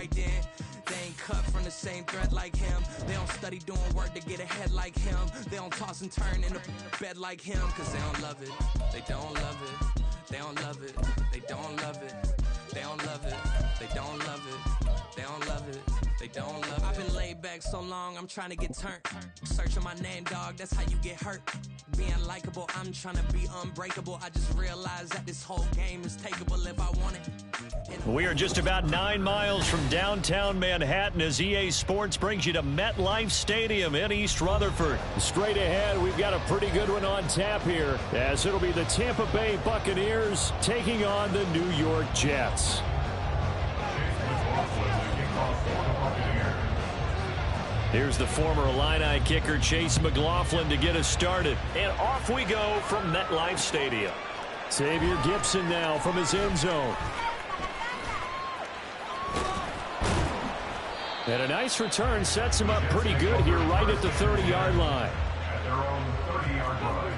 right then. They ain't cut from the same thread like him. They don't study doing work to get ahead like him. They don't toss and turn in the bed like him. Cause they don't love it, they don't love it. They don't love it, they don't love it. They don't love it, they don't love it. They don't love it, they don't love it. I've been laid back so long, I'm trying to get turned. Searching my name, dog, that's how you get hurt. Being likable, I'm trying to be unbreakable. I just realized that this whole game is takeable if I want it. We are just about 9 miles from downtown Manhattan as EA Sports brings you to MetLife Stadium in East Rutherford. Straight ahead, we've got a pretty good one on tap here, as it'll be the Tampa Bay Buccaneers taking on the New York Jets. Here's the former Illini kicker Chase McLaughlin to get us started. And off we go from MetLife Stadium. Xavier Gipson now from his end zone. And a nice return sets him up pretty good here right at the 30-yard line. At their own 30-yard line.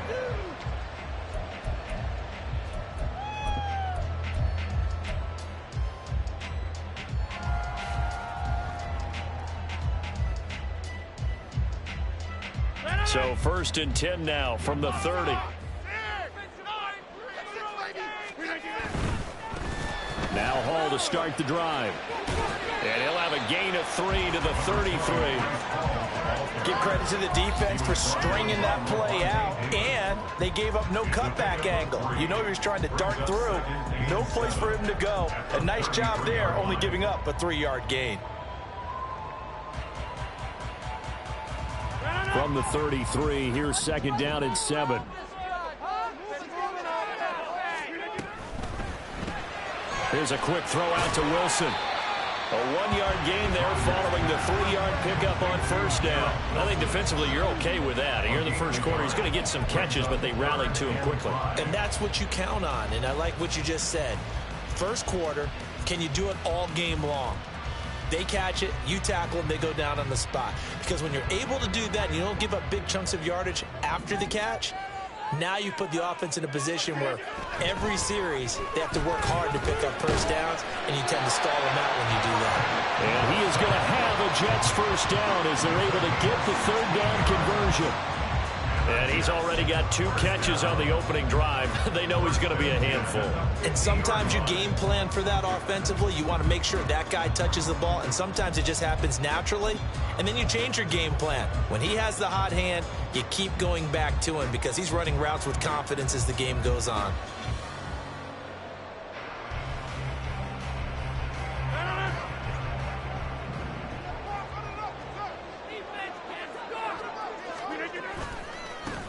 So 1st and 10 now from the 30. Now Hall to start the drive. And he'll have a gain of 3 to the 33. Give credit to the defense for stringing that play out, and they gave up no cutback angle. You know he was trying to dart through. No place for him to go. A nice job there, only giving up a 3-yard gain. From the 33, here's 2nd down and 7. Here's a quick throw out to Wilson. A 1-yard gain there following the 3-yard pickup on 1st down. I think defensively you're okay with that. Here in the first quarter, he's going to get some catches, but they rallied to him quickly. And that's what you count on, and I like what you just said. First quarter, can you do it all game long? They catch it, you tackle them, they go down on the spot. Because when you're able to do that and you don't give up big chunks of yardage after the catch, now you put the offense in a position where every series they have to work hard to pick up first downs, and you tend to stall them out when you do that. And he is going to have a Jets first down as they're able to get the 3rd down conversion. And he's already got 2 catches on the opening drive. They know he's going to be a handful. And sometimes you game plan for that offensively. You want to make sure that guy touches the ball, and sometimes it just happens naturally. And then you change your game plan. When he has the hot hand, you keep going back to him because he's running routes with confidence as the game goes on.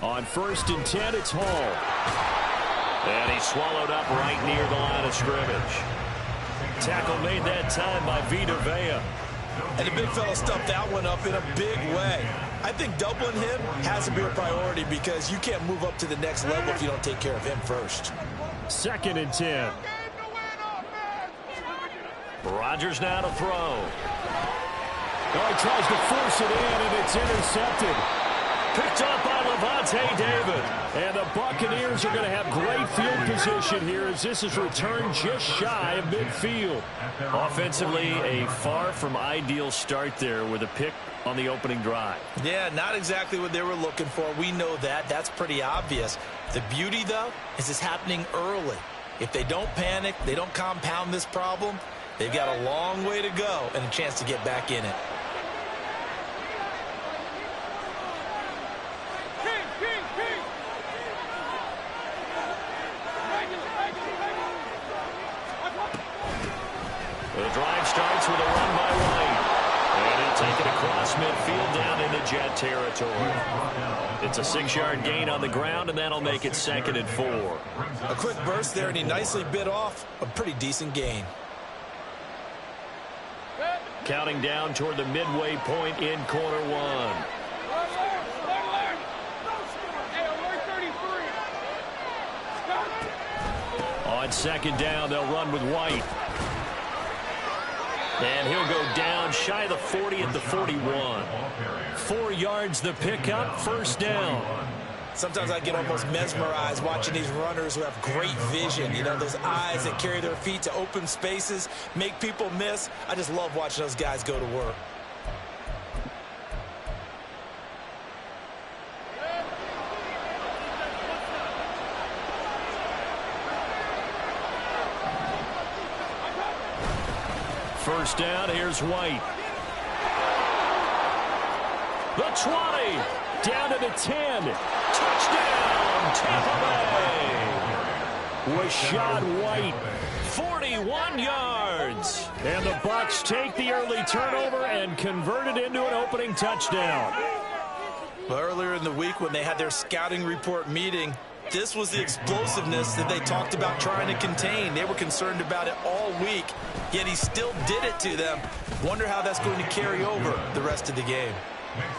On 1st and 10, it's Hall. And he's swallowed up right near the line of scrimmage. Tackle made that time by Vita Vea. And the big fella stuffed that one up in a big way. I think doubling him has to be a priority because you can't move up to the next level if you don't take care of him first. 2nd and 10. Rodgers now to throw. Oh, he tries to force it in, and it's intercepted. Picked up by Levante David. And the Buccaneers are going to have great field position here as this is returned just shy of midfield. Offensively, a far from ideal start there with a pick on the opening drive. Yeah, not exactly what they were looking for. We know that. That's pretty obvious. The beauty, though, is it's happening early. If they don't panic, they don't compound this problem, they've got a long way to go and a chance to get back in it. The drive starts with a run by White. And he'll take it across midfield down into Jet territory. It's a 6-yard gain on the ground, and that'll make it 2nd and 4. A quick burst there, and he nicely bit off a pretty decent gain. Counting down toward the midway point in quarter 1. On 2nd down, they'll run with White. And he'll go down shy of the 40 at the 41. 4 yards the pickup, 1st down. Sometimes I get almost mesmerized watching these runners who have great vision. You know, those eyes that carry their feet to open spaces, make people miss. I just love watching those guys go to work. First down, here's White. The 20, down to the 10. Touchdown, Tampa Bay. Rashad White, 41 yards. And the Bucs take the early turnover and convert it into an opening touchdown. Well, earlier in the week when they had their scouting report meeting, this was the explosiveness that they talked about trying to contain. They were concerned about it all week, yet he still did it to them. Wonder how that's going to carry over the rest of the game.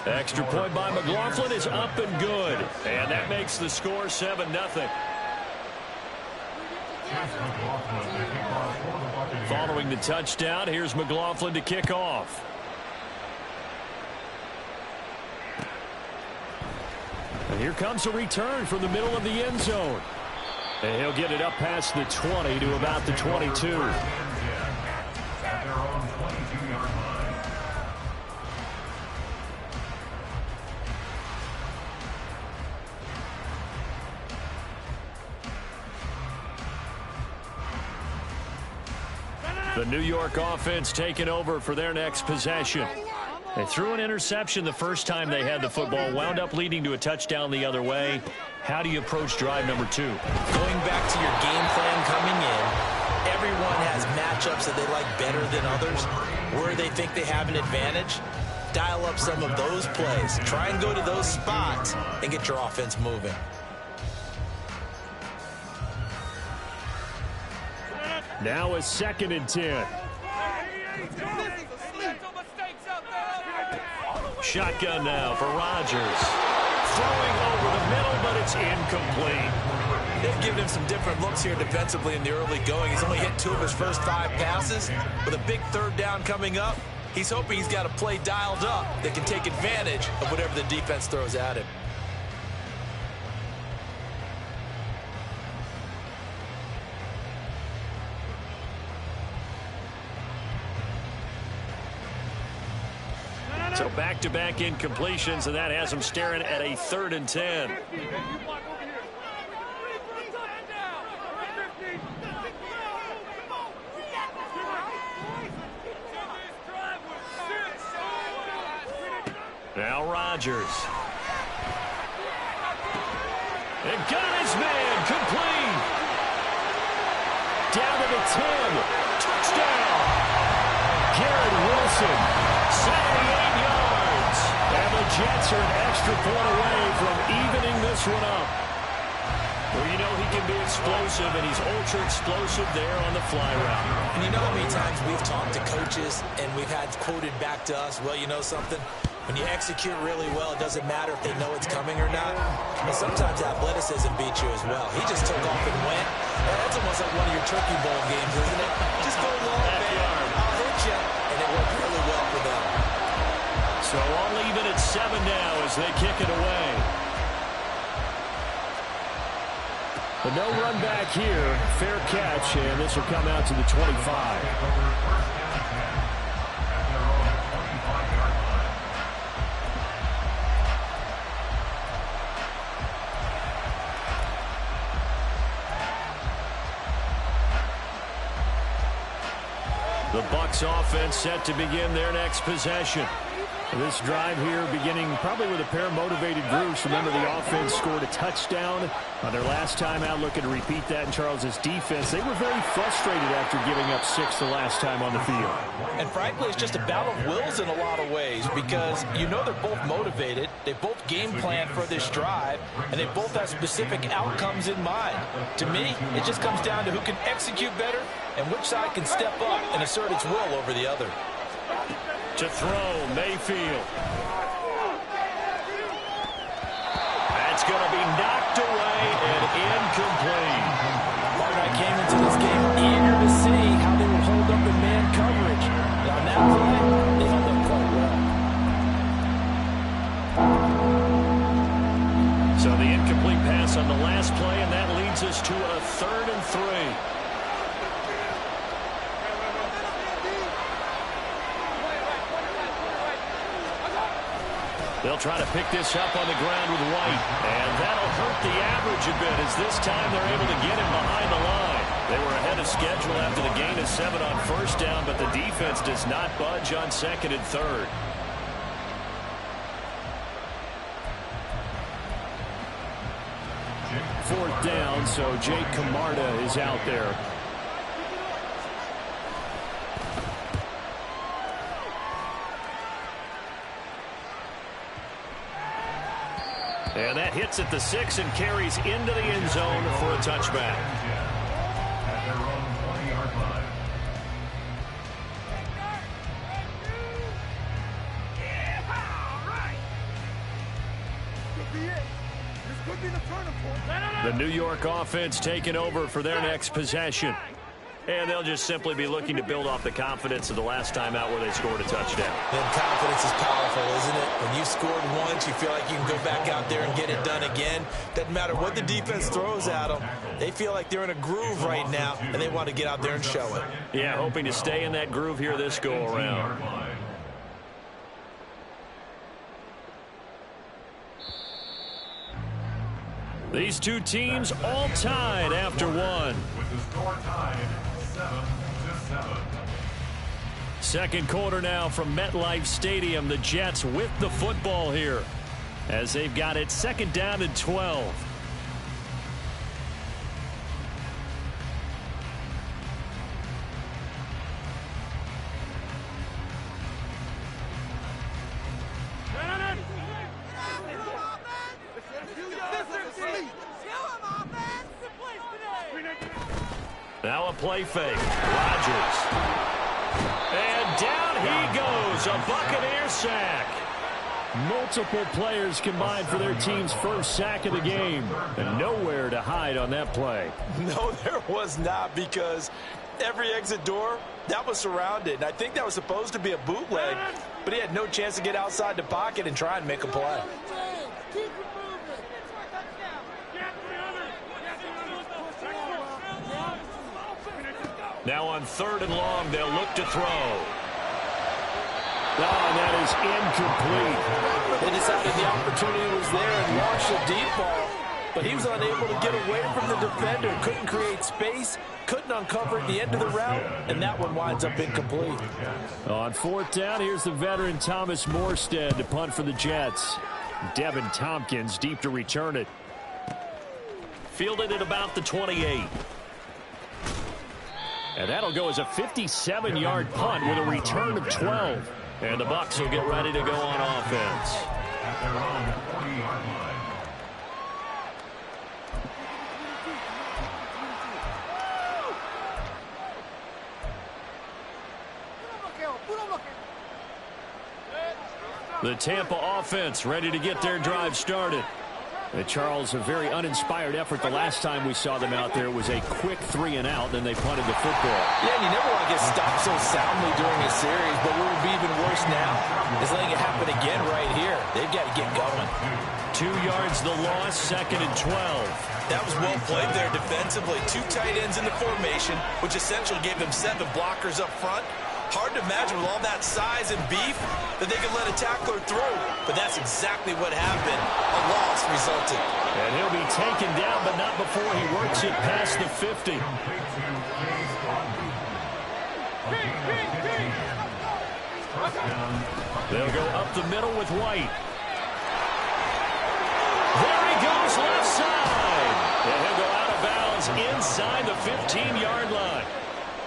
Extra point by McLaughlin is up and good. And that makes the score 7-0. Following the touchdown, here's McLaughlin to kick off. And here comes a return from the middle of the end zone. And he'll get it up past the 20 to about the 22. The New York offense taking over for their next possession. They threw an interception the first time they had the football, wound up leading to a touchdown the other way. How do you approach drive number 2? Going back to your game plan coming in, everyone has matchups that they like better than others, where they think they have an advantage. Dial up some of those plays. Try and go to those spots and get your offense moving. Now a 2nd and 10. Shotgun now for Rodgers. Throwing over the middle, but it's incomplete. They've given him some different looks here defensively in the early going. He's only hit 2 of his first 5 passes. With a big 3rd down coming up, he's hoping he's got a play dialed up that can take advantage of whatever the defense throws at him. So back-to-back incompletions, and that has him staring at a 3rd and 10. Now Rodgers. And got his man complete. Down to the 10. Touchdown. Garrett Wilson, 78 yards. And the Jets are an extra point away from evening this one up. Well, you know he can be explosive, and he's ultra-explosive there on the fly route. And you know how many times we've talked to coaches and we've had quoted back to us, well, you know something? When you execute really well, it doesn't matter if they know it's coming or not. And sometimes athleticism beats you as well. He just took off and went. That's almost like one of your Turkey Bowl games, isn't it? Just go long, man. I'll hit you. And it worked really well for them. So I'll leave it at 7 now as they kick it away. But no run back here. Fair catch, and this will come out to the 25. The Bucs offense set to begin their next possession. This drive here beginning probably with a pair of motivated groups. Remember, the offense scored a touchdown on their last time out, looking to repeat that in Charles's defense. They were very frustrated after giving up 6 the last time on the field. And frankly, it's just a battle of wills in a lot of ways because you know they're both motivated. They both game plan for this drive, and they both have specific outcomes in mind. To me, it just comes down to who can execute better and which side can step up and assert its will over the other. To throw, Mayfield. That's going to be knocked away and incomplete. I came into this game eager to see how they would hold up in man coverage. And on that play, they held up quite well. So the incomplete They'll try to pick this up on the ground with White. And that'll hurt the average a bit as this time they're able to get him behind the line. They were ahead of schedule after the gain of 7 on first down, but the defense does not budge on second and third. Fourth down, so Jake Camarda is out there. And that hits at the 6 and carries into the end zone for a touchback. At their own 20-yard line. The New York offense taking over for their next possession. And they'll just simply be looking to build off the confidence of the last time out where they scored a touchdown. And confidence is powerful, isn't it? When you scored once, you feel like you can go back out there and get it done again. Doesn't matter what the defense throws at them. They feel like they're in a groove right now, and they want to get out there and show it. Yeah, hoping to stay in that groove here this go-around. These two teams all tied after one. With the score tied 7-7. Second quarter now from MetLife Stadium. The Jets with the football here as they've got it second down and 12. Now a play fake. Rodgers. And down he goes. A Buccaneer sack. Multiple players combined for their team's first sack of the game. And nowhere to hide on that play. No, there was not, because every exit door, that was surrounded. And I think that was supposed to be a bootleg, but he had no chance to get outside the pocket and try and make a play. Now on third and long, they'll look to throw. Oh, that is incomplete. They decided the opportunity was there and launched a deep ball, but he was unable to get away from the defender. Couldn't create space, couldn't uncover at the end of the route, and that one winds up incomplete. On fourth down, here's the veteran Thomas Morstead to punt for the Jets. Devin Tompkins deep to return it. Fielded at about the 28. And that'll go as a 57-yard punt with a return of 12. And the Bucs will get ready to go on offense. At their own 40-yard line. The Tampa offense ready to get their drive started. And Charles, a very uninspired effort the last time we saw them out there. It was a quick 3 and out, then they punted the football. Yeah, and you never want to get stopped so soundly during a series, but what would be even worse now is letting it happen again right here. They've got to get going. 2 yards the loss, second and 12. That was well played there defensively. 2 tight ends in the formation, which essentially gave them 7 blockers up front. Hard to imagine with all that size and beef that they could let a tackler through. But that's exactly what happened. A loss resulted. And he'll be taken down, but not before he works it past the 50. They'll go up the middle with White. There he goes left side. And he'll go out of bounds inside the 15-yard line.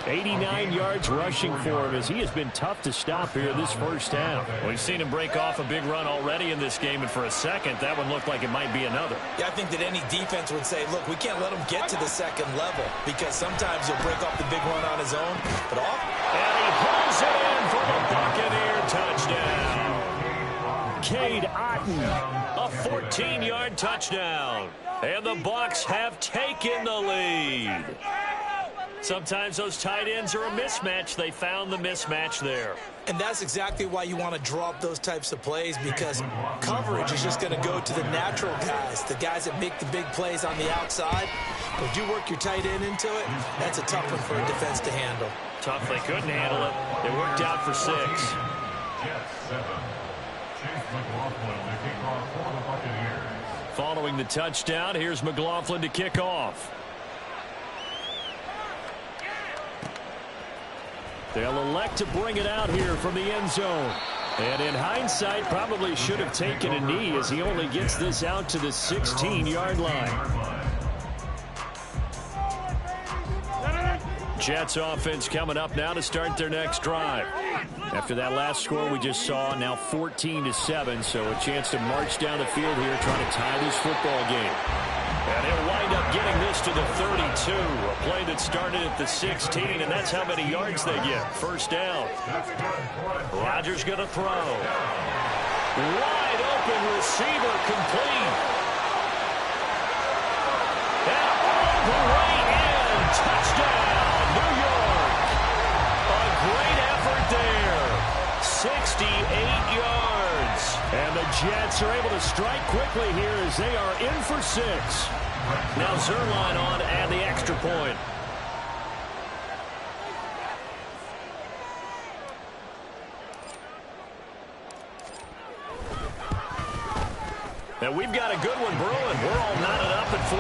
89 yards rushing for him as he has been tough to stop here this first half. We've seen him break off a big run already in this game, and for a second, that one looked like it might be another. Yeah, I think that any defense would say, look, we can't let him get to the second level because sometimes he'll break off the big run on his own. But and he pulls it in for the Buccaneer touchdown. Cade Otton, a 14-yard touchdown. And the Bucs have taken the lead. Sometimes those tight ends are a mismatch. They found the mismatch there. And that's exactly why you want to draw up those types of plays, because coverage is just going to go to the natural guys, the guys that make the big plays on the outside. But if you work your tight end into it, that's a tough one for a defense to handle. Tough, they couldn't handle it. It worked out for 6. Following the touchdown, here's McLaughlin to kick off. They'll elect to bring it out here from the end zone. And in hindsight, probably should have taken a knee as he only gets this out to the 16-yard line. Jets offense coming up now to start their next drive. After that last score we just saw, now 14-7, so a chance to march down the field here trying to tie this football game. And he'll wind up getting this to the 32, a play that started at the 16, and that's how many yards they get. First down. Rodgers going to throw. Wide open receiver, complete. And all the way in. Touchdown, New York. A great effort there. 68 yards. And the Jets are able to strike quickly here as they are in for 6. Now Zerline on and the extra point. And we've got a good one brewing. We're all knotted up at 14.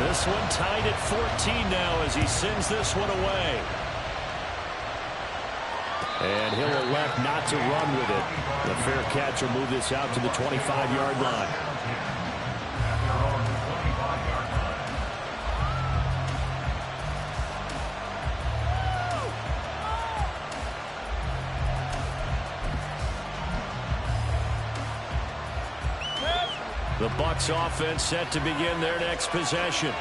This one tied at 14 now as he sends this one away. And he'll elect not to run with it. The fair catch will move this out to the 25-yard line. The Bucs offense set to begin their next possession.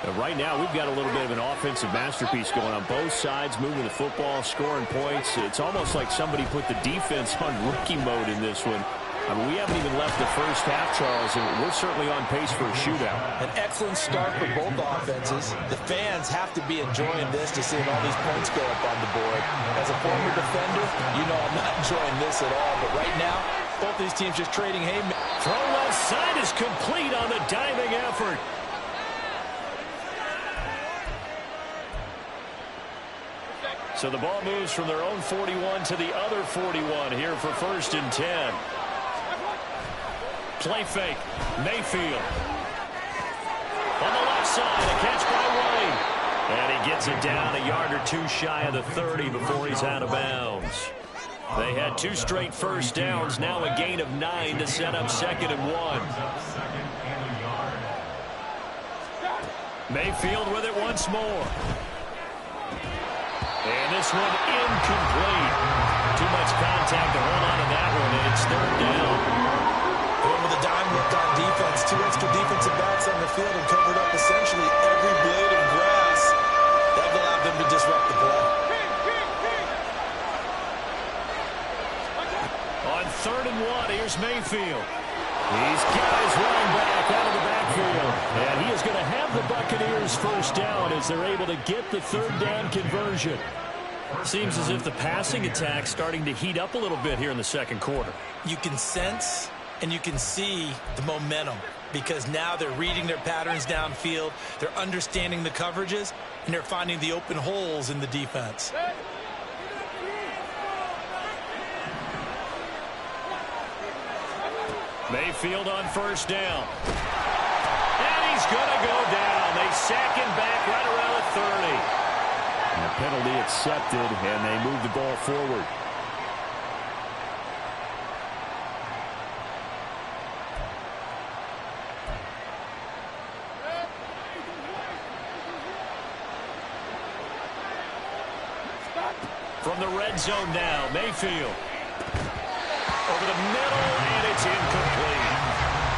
And right now, we've got a little bit of an offensive masterpiece going on both sides, moving the football, scoring points. It's almost like somebody put the defense on rookie mode in this one. I mean, we haven't even left the first half, Charles, and we're certainly on pace for a shootout. An excellent start for both offenses. The fans have to be enjoying this to seeing all these points go up on the board. As a former defender, you know I'm not enjoying this at all. But right now, both these teams just trading haymakers. Throw left side is complete on the diving effort. So the ball moves from their own 41 to the other 41 here for 1st and 10. Play fake. Mayfield. On the left side, a catch by White. And he gets it down a yard or two shy of the 30 before he's out of bounds. They had 2 straight first downs, now a gain of 9 to set up 2nd and 1. Mayfield with it once more. And this one incomplete. Too much contact to hold on to that one, and it's 3rd down. Going with a dime look on defense. 2 extra defensive backs on the field and covered up essentially every blade of grass. That allowed them to disrupt the play. On 3rd and 1, here's Mayfield. These guys running back out of the backfield. And he is going to have the Buccaneers first down as they're able to get the 3rd down conversion. Seems as if the passing attack's starting to heat up a little bit here in the 2nd quarter. You can sense and you can see the momentum because now they're reading their patterns downfield, they're understanding the coverages, and they're finding the open holes in the defense. Mayfield on 1st down. And he's going to go down. They sack him back right around the 30. And the penalty accepted, and they move the ball forward. From the red zone now, Mayfield. Over the middle, and it's incomplete.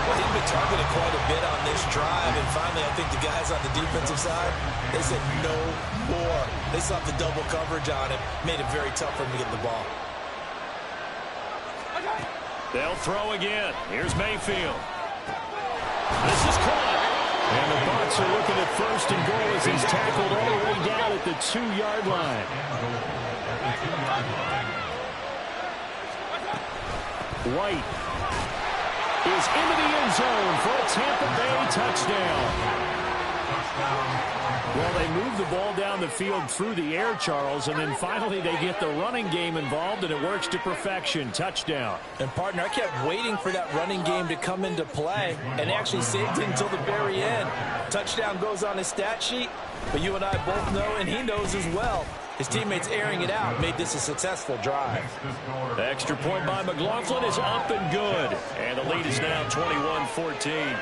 Well, he's been targeted quite a bit on this drive, and finally I think the guys on the defensive side, they said no more. They slapped the double coverage on him, made it very tough for him to get the ball. They'll throw again. Here's Mayfield. This is caught. And the Bucs are looking at 1st and goal as he's tackled all the way down at the 2-yard line. White. is into the end zone for a Tampa Bay touchdown. Well, they move the ball down the field through the air, Charles, and then finally they get the running game involved, and it works to perfection. Touchdown. And, partner, I kept waiting for that running game to come into play, and they actually saved it until the very end. Touchdown goes on his stat sheet, but you and I both know, and he knows as well, his teammates airing it out made this a successful drive. The extra point by McLaughlin is up and good, and the lead is now 21-14.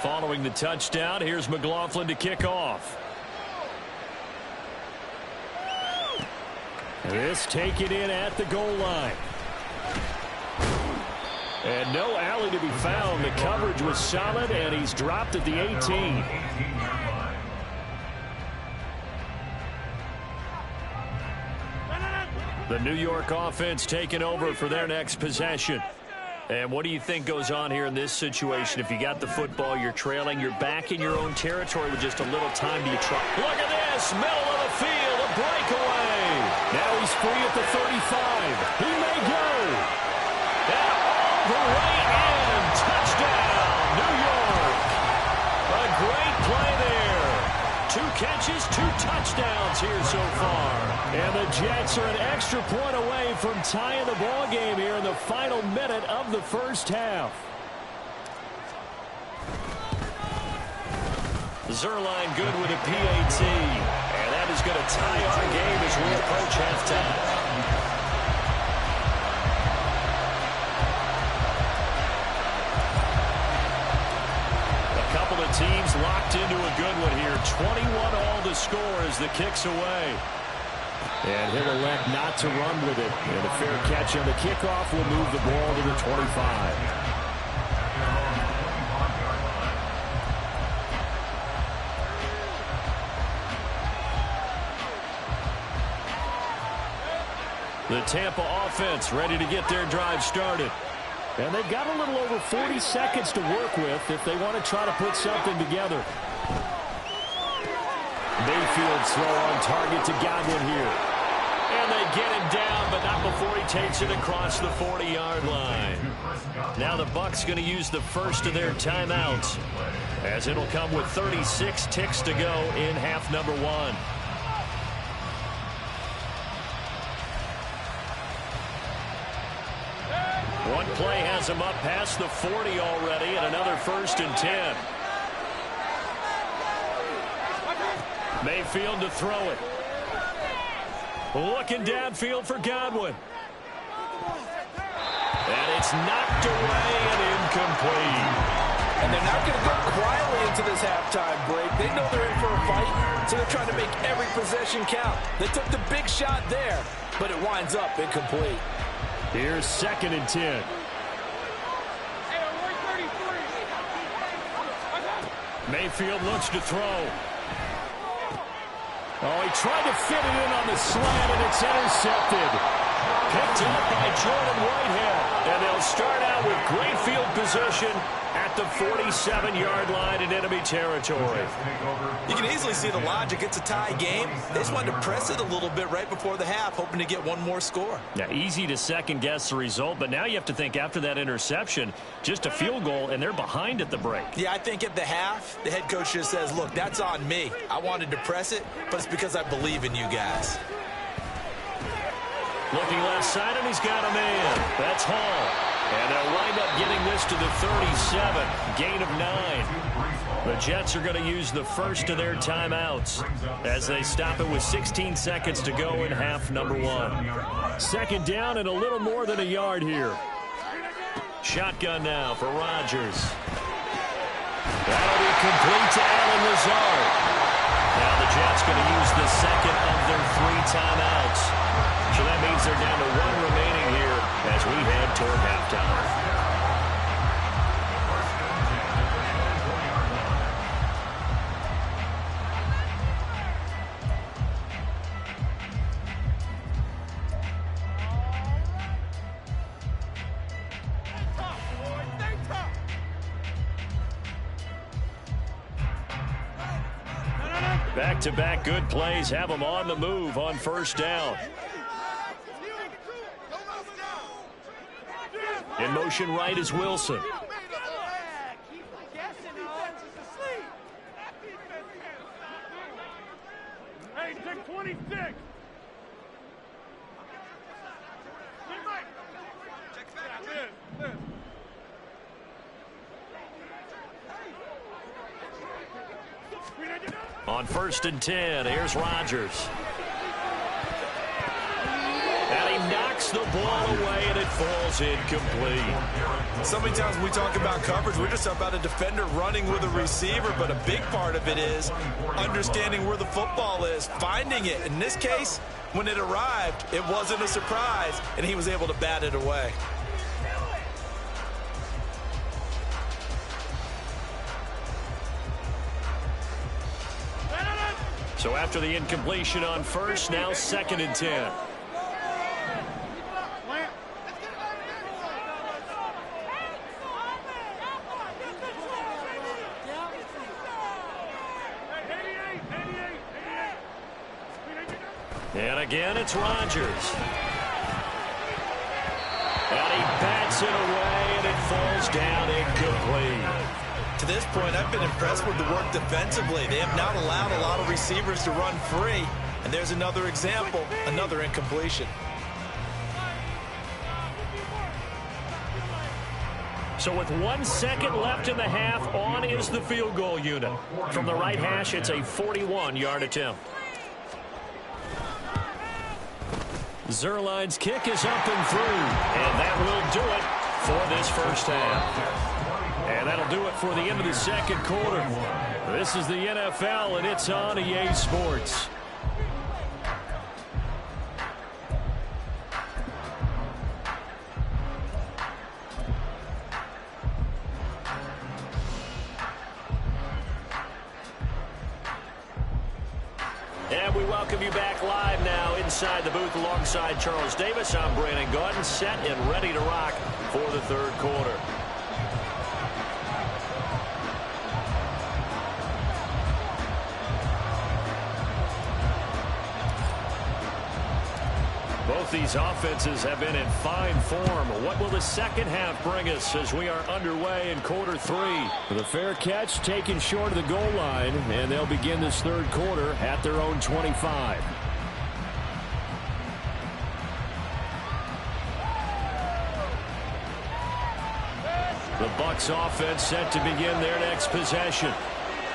Following the touchdown, here's McLaughlin to kick off. This taken in at the goal line. And no alley to be found. The coverage was solid, and he's dropped at the 18. The New York offense taking over for their next possession. And what do you think goes on here in this situation? If you got the football, you're trailing, you're back in your own territory with just a little time to try. Look at this, middle of the field, a breakaway. Now he's free at the 35. He may go. And all the way in. Touchdown, New York. A great play there. 2 catches, 2 touchdowns here so far. And the Jets are an extra point away from tying the ball game here in the final minute of the first half. Zerline good with a PAT. And that is going to tie our game as we approach halftime. Couple of teams locked into a good one here. 21 all to score as the kick's away. And he'll elect not to run with it. And a fair catch on the kickoff will move the ball to the 25. The Tampa offense ready to get their drive started. And they've got a little over 40 seconds to work with if they want to try to put something together. Mayfield's throw on target to Godwin here. And they get him down, but not before he takes it across the 40-yard line. Now the Bucs going to use the first of their timeouts, as it'll come with 36 ticks to go in half number 1. One play has him up past the 40 already, and another 1st and 10. Mayfield to throw it. Looking downfield for Godwin. And it's knocked away and incomplete. And they're not going to go quietly into this halftime break. They know they're in for a fight, so they're trying to make every possession count. They took the big shot there, but it winds up incomplete. Here's 2nd and 10. Mayfield looks to throw. Oh, he tried to fit it in on the slant, and it's intercepted. Picked up by Jordan Whitehead. And they'll start out with great field position at the 47-yard line in enemy territory. You can easily see the logic. It's a tie game. They just wanted to press it a little bit right before the half, hoping to get one more score. Yeah, easy to second-guess the result, but now you have to think after that interception, just a field goal, and they're behind at the break. Yeah, I think at the half, the head coach just says, look, that's on me. I wanted to press it, but it's because I believe in you guys. Looking left side, and he's got a man. That's Hall. And they'll wind up getting this to the 37. Gain of 9. The Jets are going to use the first of their timeouts as they stop it with 16 seconds to go in half number 1. 2nd down and a little more than a yard here. Shotgun now for Rodgers. That'll be complete to Allen Lazard. Now the Jets going to use the second of their 3 timeouts. So that means they're down to 1 remaining here as we head toward halftime. Back-to-back good plays have them on the move on first down. In motion right is Wilson. Hey, take 26. On 1st and 10, here's Rodgers. And he knocks the ball away, and it falls incomplete. So many times when we talk about coverage, we're just about a defender running with a receiver, but a big part of it is understanding where the football is, finding it. In this case, when it arrived, it wasn't a surprise, and he was able to bat it away. So after the incompletion on 1st, now 2nd and 10. And again, it's Rodgers. And he bats it away, and it falls down incomplete. To this point, I've been impressed with the work defensively. They have not allowed a lot of receivers to run free. And there's another example, another incompletion. So with 1 second left in the half, on is the field goal unit. From the right hash, it's a 41-yard attempt. Zerline's kick is up and through. And that will do it for this first half. And that'll do it for the end of the second quarter. This is the NFL, and it's on EA Sports. And we welcome you back live now inside the booth alongside Charles Davis. I'm Brandon Gaudin, set and ready to rock for the third quarter. Both these offenses have been in fine form. What will the second half bring us as we are underway in quarter 3? The fair catch taken short of the goal line, and they'll begin this third quarter at their own 25. The Bucs offense set to begin their next possession.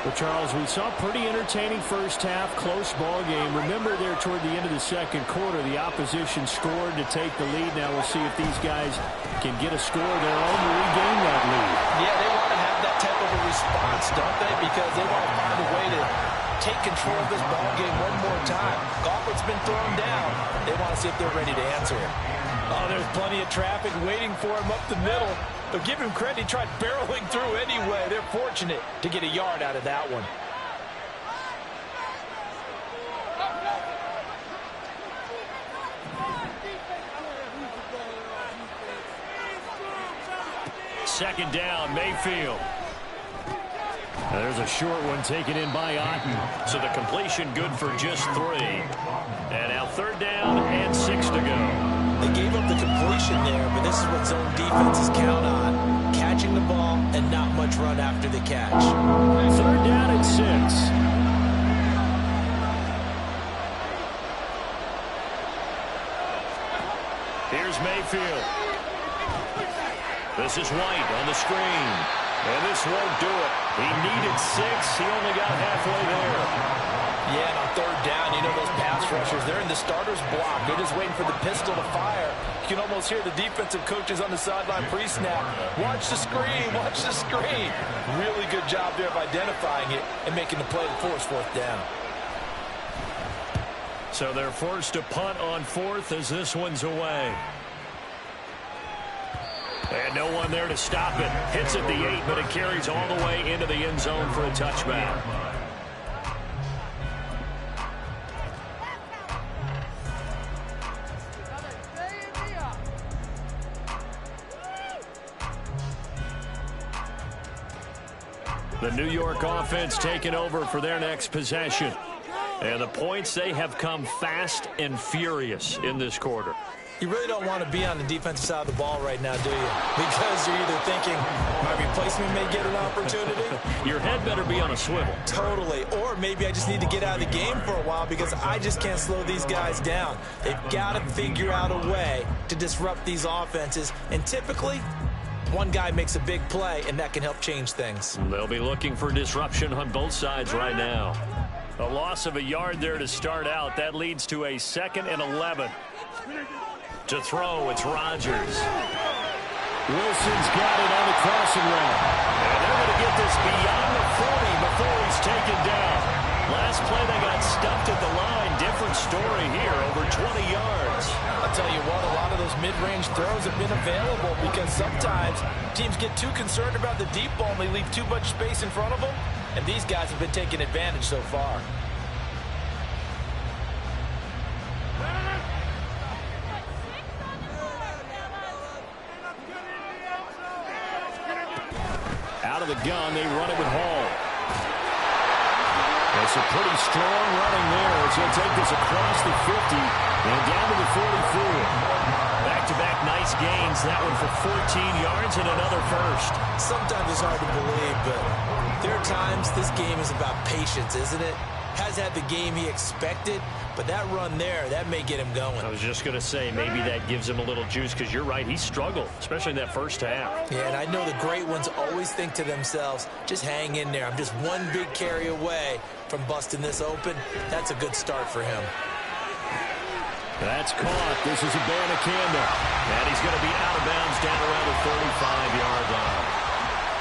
Well, Charles, we saw a pretty entertaining first half, close ball game. Remember there toward the end of the second quarter, the opposition scored to take the lead. Now we'll see if these guys can get a score of their own to regain that lead. Yeah, they want to have that type of a response, don't they? Because they want to find a way to take control of this ball game one more time. Gauntlet's been thrown down. They want to see if they're ready to answer it. Oh, there's plenty of traffic waiting for him up the middle. But give him credit, he tried barreling through anyway. They're fortunate to get a yard out of that one. Second down, Mayfield. Now there's a short one taken in by Otten. So the completion good for just 3. And now third down and 6 to go. They gave up the completion there, but this is what zone defenses count on. Catching the ball and not much run after the catch. Third down and 6. Here's Mayfield. This is White on the screen. And this won't do it. He needed 6. He only got halfway there. Yeah, and on third down, you know those pass rushers, they're in the starter's block. They're just waiting for the pistol to fire. You can almost hear the defensive coaches on the sideline pre-snap. Watch the screen, watch the screen. Really good job there of identifying it and making the play to force fourth down. So they're forced to punt on 4th as this one's away. And no one there to stop it. Hits at the 8, but it carries all the way into the end zone for a touchback. The New York offense taking over for their next possession. And the points, they have come fast and furious in this quarter. You really don't want to be on the defensive side of the ball right now, do you? Because you're either thinking, my replacement may get an opportunity. Your head better be on a swivel. Totally. Or maybe I just need to get out of the game for a while because I just can't slow these guys down. They've got to figure out a way to disrupt these offenses. And typically, one guy makes a big play, and that can help change things. They'll be looking for disruption on both sides right now. A loss of a yard there to start out. That leads to a 2nd and 11. To throw, it's Rodgers. Wilson's got it on the crossing route. And they're going to get this beyond the 40 before he's taken down. Last play, they got stuffed at the line. Different story here, over 20 yards. I'll tell you what, a lot of those mid-range throws have been available because sometimes teams get too concerned about the deep ball and they leave too much space in front of them. And these guys have been taking advantage so far. Out of the gun, they run it with Hall. That's a pretty strong running there as he'll take this across the 50 and down to the 44. Back-to-back nice gains. That one for 14 yards and another first. Sometimes it's hard to believe, but there are times this game is about patience, isn't it? Has had the game he expected, but that run there, that may get him going. I was just going to say, maybe that gives him a little juice because you're right, he struggled, especially in that first half. Yeah, and I know the great ones always think to themselves, just hang in there. I'm just one big carry away from busting this open. That's a good start for him. That's caught. This is Abanikanda. And he's going to be out of bounds down around the 35-yard line.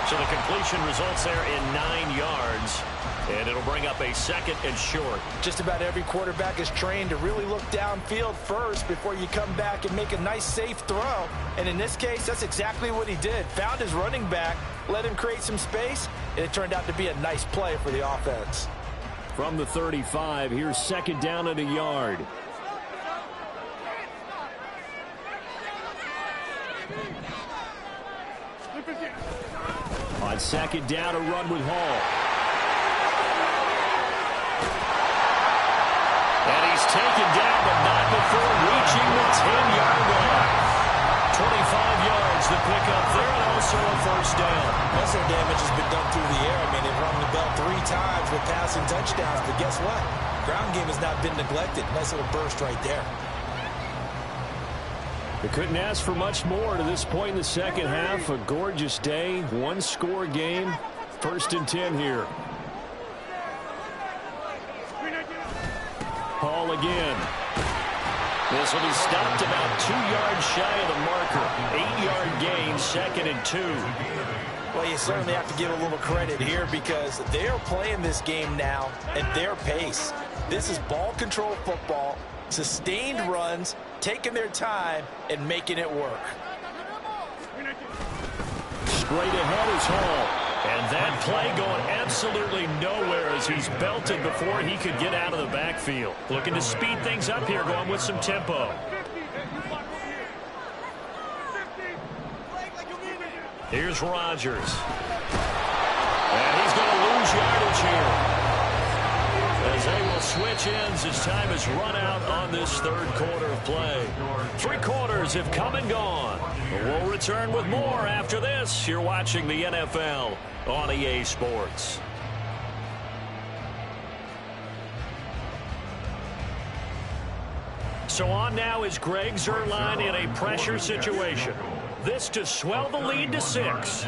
So the completion results there in 9 yards. And it'll bring up a 2nd and short. Just about every quarterback is trained to really look downfield first before you come back and make a nice, safe throw. And in this case, that's exactly what he did. Found his running back, let him create some space, and it turned out to be a nice play for the offense. From the 35, here's 2nd down and a yard. On 2nd down, a run with Hall. And he's taken down, but not before reaching the 10-yard line. 25 yards to pick up there, and also a first down. Muscle damage has been done through the air. I mean, they've rung the bell 3 times with passing touchdowns, but guess what? Ground game has not been neglected. Nice little burst right there. They couldn't ask for much more to this point in the second half. A gorgeous day, one-score game. 1st and 10 here. Hall again. This will be stopped about 2 yards shy of the marker. 8-yard gain, 2nd and 2. Well, you certainly have to give a little credit here because they're playing this game now at their pace. This is ball control football, sustained runs, taking their time, and making it work. Straight ahead is Hall. And that play going absolutely nowhere as he's belted before he could get out of the backfield. Looking to speed things up here, going with some tempo. Here's Rodgers. And he's going to lose yardage here, as they will switch ends as time has run out on this 3rd quarter of play. 3 quarters have come and gone. We'll return with more after this. You're watching the NFL on EA Sports. So on now is Greg Zuerlein in a pressure situation. This to swell the lead to 6.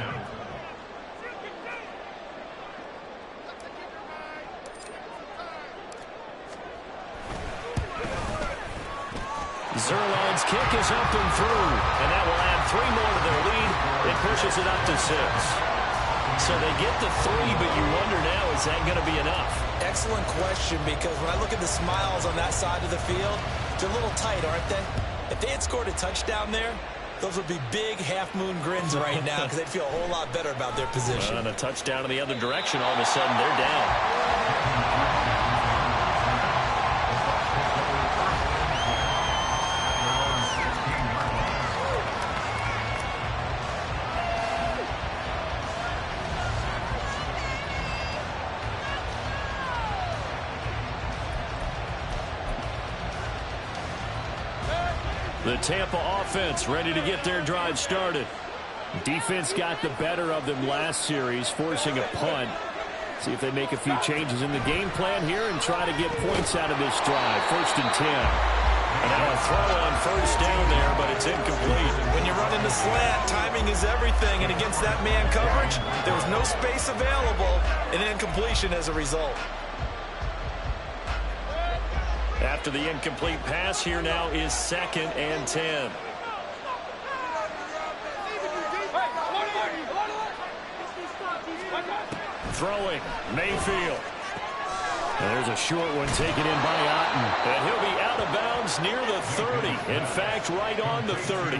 Zuerlein's kick is up and through, and that will add 3 more to their lead. It pushes it up to 6. So they get the 3, but you wonder now, is that going to be enough? Excellent question, because when I look at the smiles on that side of the field, they're a little tight, aren't they? If they had scored a touchdown there, those would be big half-moon grins right now because they'd feel a whole lot better about their position. And a touchdown in the other direction, all of a sudden they're down. The Tampa offense ready to get their drive started. Defense got the better of them last series, forcing a punt. See if they make a few changes in the game plan here and try to get points out of this drive. 1st and 10. And now a throw on 1st down there, but it's incomplete. When you're running the slant, timing is everything. And against that man coverage, there was no space available, and incompletion as a result. After the incomplete pass, here now is 2nd and 10. Throwing, Mayfield. And there's a short one taken in by Otten. And he'll be out of bounds near the 30. In fact, right on the 30.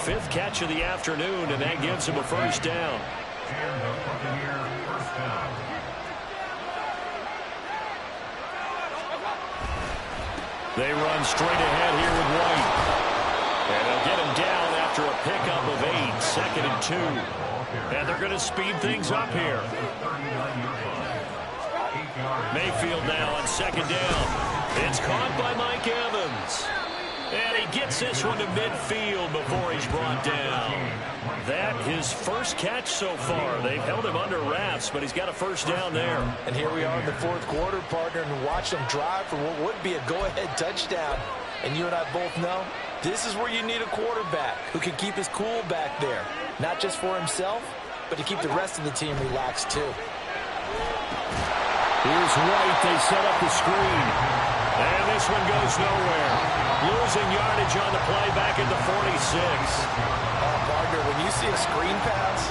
5th catch of the afternoon, and that gives him a 1st down. And the Buccaneer 1st down. They run straight ahead here with White. And they'll get him down after a pickup of 8. 2nd and 2. And they're going to speed things up here. Mayfield now on 2nd down. It's caught by Mike Evans. And he gets this one to midfield before he's brought down. That his 1st catch so far. They've held him under wraps, but he's got a 1st down there. And here we are in the 4th quarter, partner, and watch them drive for what would be a go-ahead touchdown. And you and I both know this is where you need a quarterback who can keep his cool back there. Not just for himself, but to keep the rest of the team relaxed too. Here's White. They set up the screen. And this one goes nowhere. Losing yardage on the play back at the 46. Partner, when you see a screen pass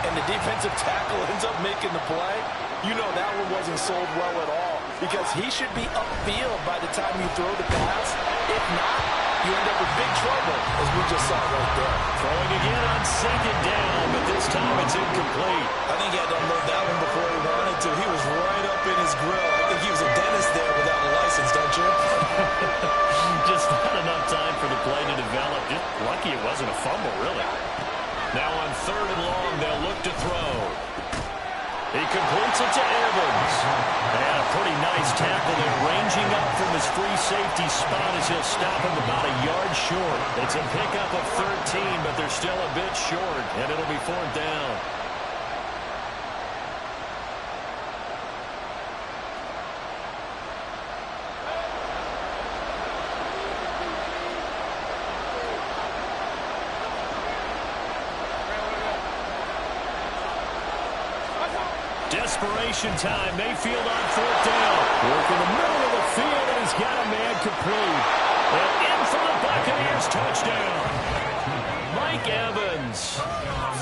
and the defensive tackle ends up making the play, you know that one wasn't sold well at all, because he should be upfield by the time you throw the pass. If not, you end up with big trouble, as we just saw right there. Throwing again on 2nd down, but this time it's incomplete. I think he had to unload that one before he wanted to. He was right up in his grill. I think he was a dentist there without a license, don't you? Just not enough time for the play to develop. Just lucky it wasn't a fumble, really. Now on 3rd and long, they'll look to throw. He completes it to Evans. And a pretty nice tackle there, ranging up from his free safety spot as he'll stop him about a yard short. It's a pickup of 13, but they're still a bit short, and it'll be 4th down. Desperation time. Mayfield on 4th down. Work in the middle of the field, and he's got a man complete. And in for the Buccaneers touchdown. Mike Evans,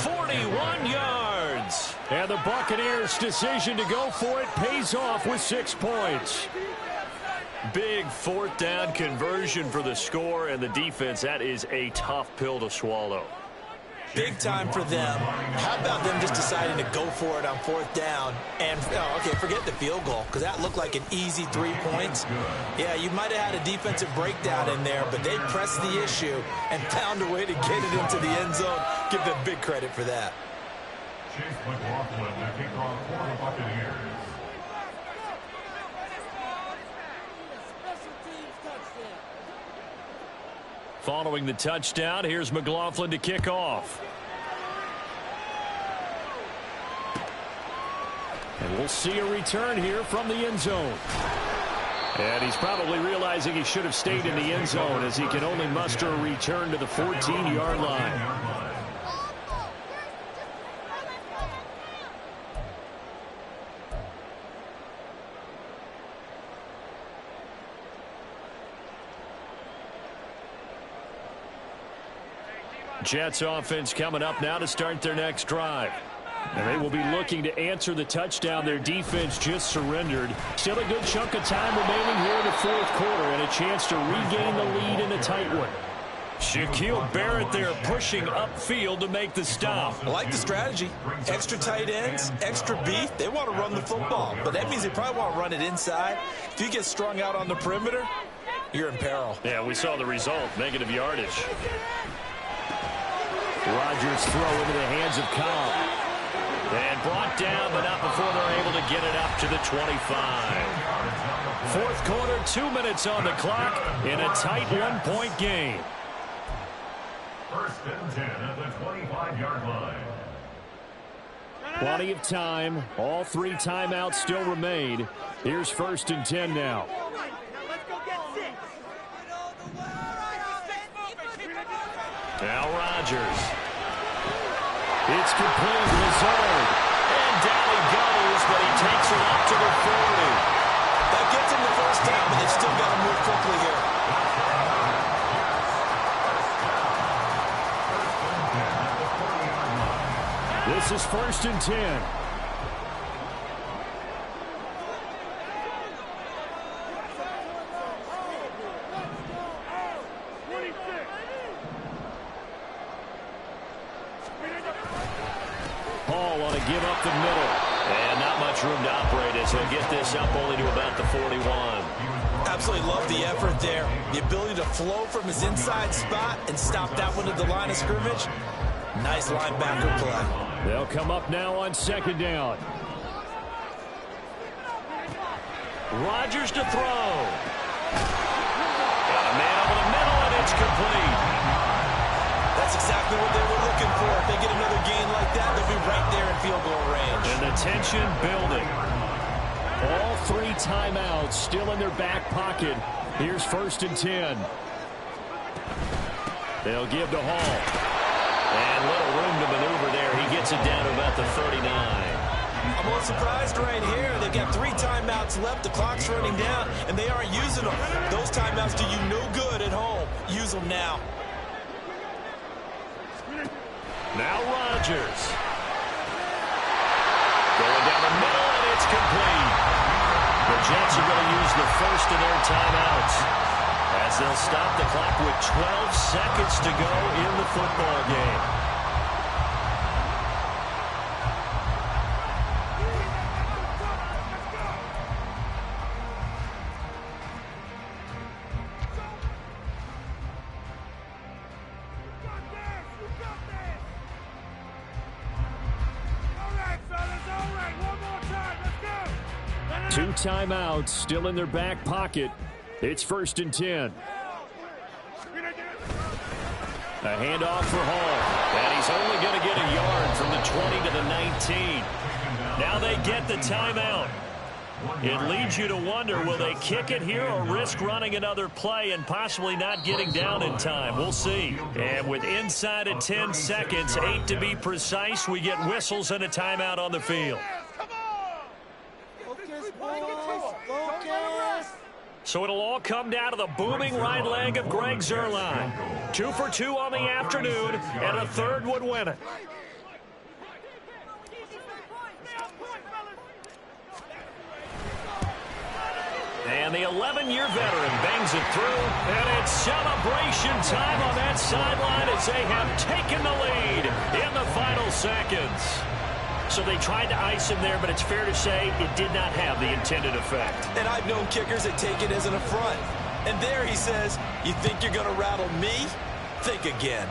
41 yards. And the Buccaneers' decision to go for it pays off with 6 points. Big 4th down conversion for the score, and the defense, that is a tough pill to swallow. Big time for them. How about them just deciding to go for it on 4th down? And, okay, forget the field goal, because that looked like an easy 3 points. Yeah, you might have had a defensive breakdown in there, but they pressed the issue and found a way to get it into the end zone. Give them big credit for that. Chase McLaughlin, the kickoff for the Buccaneers. Following the touchdown, here's McLaughlin to kick off. And we'll see a return here from the end zone. And he's probably realizing he should have stayed in the end zone, as he can only muster a return to the 14-yard line. Jets offense coming up now to start their next drive. And they will be looking to answer the touchdown their defense just surrendered. Still a good chunk of time remaining here in the 4th quarter, and a chance to regain the lead in a tight one. Shaquille Barrett there pushing upfield to make the stop. I like the strategy. Extra tight ends, extra beef. They want to run the football, but that means they probably want to run it inside. If you get strung out on the perimeter, you're in peril. Yeah, we saw the result, negative yardage. Rodgers throw into the hands of Cobb. And brought down, but not before they're able to get it up to the 25. Fourth quarter, 2 minutes on the clock in a tight one-point game. First and 10 at the 25-yard line. Plenty of time. All 3 timeouts still remain. Here's first and 10 now. Now Rodgers. It's complete. Lazard. And down he goes, but he takes it up to the 40. That gets him the first down, but they've still got to move quickly here. This is first and 10. Hall on a give up the middle. And not much room to operate as he'll get this up only to about the 41. Absolutely love the effort there. The ability to flow from his inside spot and stop that one at the line of scrimmage. Nice linebacker play. They'll come up now on second down. Rodgers to throw. Got a man over the middle, and it's complete. That's exactly what they were looking for. If they get another gain like that, they'll be right there in field goal range. And the tension building. All 3 timeouts still in their back pocket. Here's first and 10. They'll give to Hall. And little room to maneuver there. He gets it down to about the 39. I'm a little surprised right here. They've got 3 timeouts left. The clock's running down, and they aren't using them. Those timeouts do you no good at home. Use them now. Now Rodgers. Going down the middle, and it's complete. The Jets are going to use the first of their timeouts as they'll stop the clock with 12 seconds to go in the football game. Two timeouts still in their back pocket. It's first and 10. A handoff for Hall. And he's only going to get a yard from the 20 to the 19. Now they get the timeout. It leads you to wonder, will they kick it here or risk running another play and possibly not getting down in time? We'll see. And with inside of 10 seconds, 8 to be precise, we get whistles and a timeout on the field. So it'll all come down to the booming right leg of Greg Zuerlein. 2 for 2 on the afternoon, and a third would win it. And the 11-year veteran bangs it through, and it's celebration time on that sideline as they have taken the lead in the final seconds. So they tried to ice him there, but it's fair to say it did not have the intended effect. And I've known kickers that take it as an affront. And there he says, you think you're going to rattle me? Think again.